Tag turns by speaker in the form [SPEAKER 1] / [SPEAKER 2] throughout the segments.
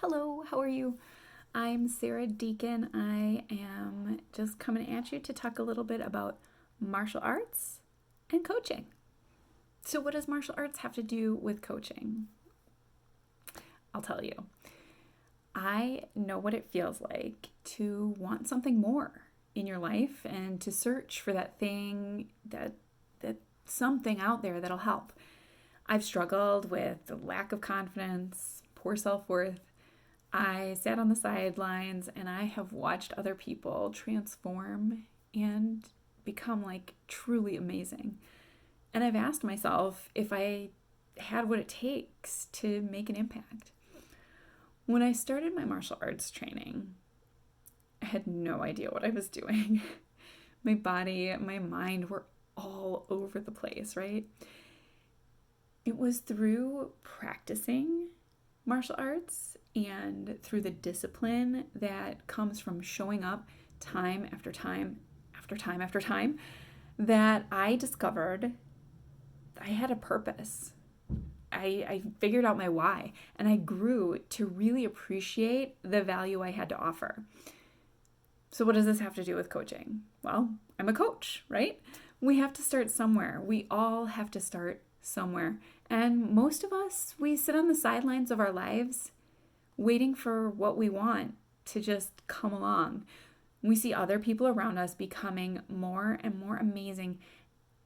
[SPEAKER 1] Hello, how are you? I'm Sarah Deacon. I am just coming at you to talk a little bit about martial arts and coaching. So, what does martial arts have to do with coaching? I'll tell you. I know what it feels like to want something more in your life and to search for that thing, that something out there that'll help. I've struggled with the lack of confidence, poor self-worth. I sat on the sidelines and I have watched other people transform and become like truly amazing. And I've asked myself if I had what it takes to make an impact. When I started my martial arts training, I had no idea what I was doing. My body, my mind were all over the place, right? It was through practicing martial arts and through the discipline that comes from showing up time after time after time after time that I discovered I had a purpose. I figured out my why and I grew to really appreciate the value I had to offer. So, what does this have to do with coaching? Well, I'm a coach, right? We have to start somewhere. We all have to start somewhere. And most of us, we sit on the sidelines of our lives waiting for what we want to just come along. We see other people around us becoming more and more amazing,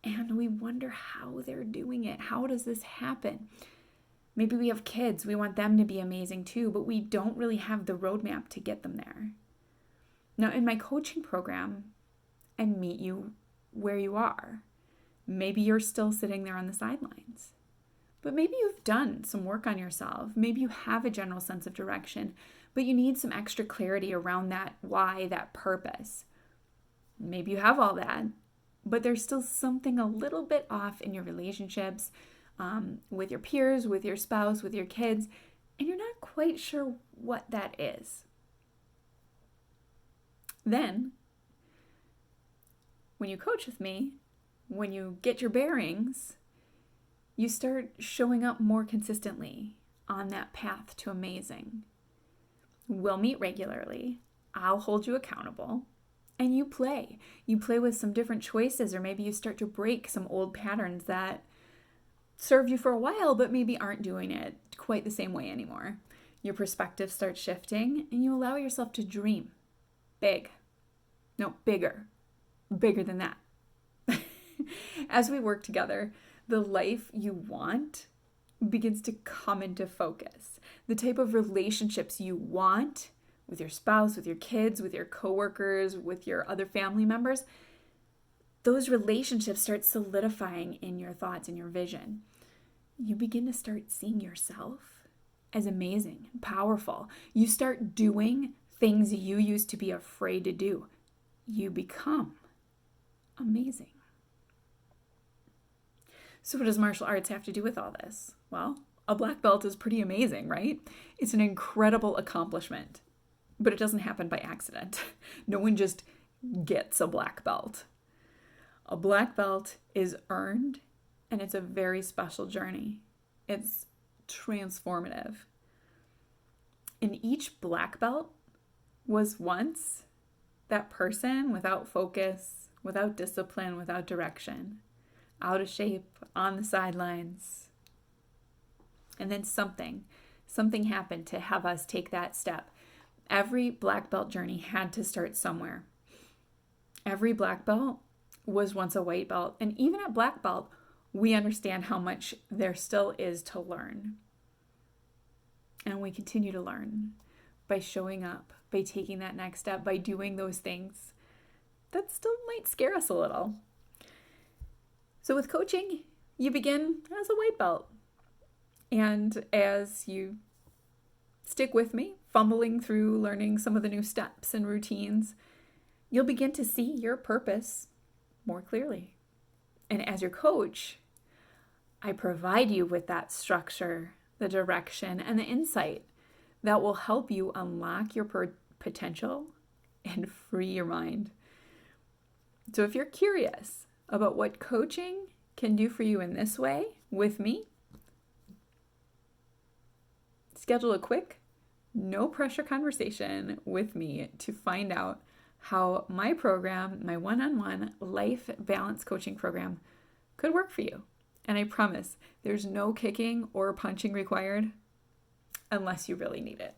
[SPEAKER 1] and we wonder how they're doing it. How does this happen? Maybe we have kids. We want them to be amazing too, but we don't really have the roadmap to get them there. Now, in my coaching program, I meet you where you are. Maybe you're still sitting there on the sidelines, but maybe you've done some work on yourself. Maybe you have a general sense of direction, but you need some extra clarity around that why, that purpose. Maybe you have all that, but there's still something a little bit off in your relationships, with your peers, with your spouse, with your kids, and you're not quite sure what that is. Then, when you coach with me, when you get your bearings, you start showing up more consistently on that path to amazing. We'll meet regularly. I'll hold you accountable. And you play. You play with some different choices, or maybe you start to break some old patterns that serve you for a while, but maybe aren't doing it quite the same way anymore. Your perspective starts shifting, and you allow yourself to dream big. No, bigger. Bigger than that. As we work together, the life you want begins to come into focus. The type of relationships you want with your spouse, with your kids, with your coworkers, with your other family members, those relationships start solidifying in your thoughts and your vision. You begin to start seeing yourself as amazing and powerful. You start doing things you used to be afraid to do. You become amazing. So what does martial arts have to do with all this? Well, a black belt is pretty amazing, right? It's an incredible accomplishment, but it doesn't happen by accident. No one just gets a black belt. A black belt is earned, and it's a very special journey. It's transformative. And each black belt was once that person without focus, without discipline, without direction, out of shape, on the sidelines. And then something happened to have us take that step. Every black belt journey had to start somewhere. Every black belt was once a white belt. And even at black belt, we understand how much there still is to learn. And we continue to learn by showing up, by taking that next step, by doing those things that still might scare us a little. So with coaching, you begin as a white belt. And as you stick with me, fumbling through learning some of the new steps and routines, you'll begin to see your purpose more clearly. And as your coach, I provide you with that structure, the direction, and the insight that will help you unlock your potential and free your mind. So if you're curious about what coaching can do for you in this way with me, schedule a quick no pressure conversation with me to find out how my program, my one-on-one life balance coaching program, could work for you. And I promise there's no kicking or punching required unless you really need it.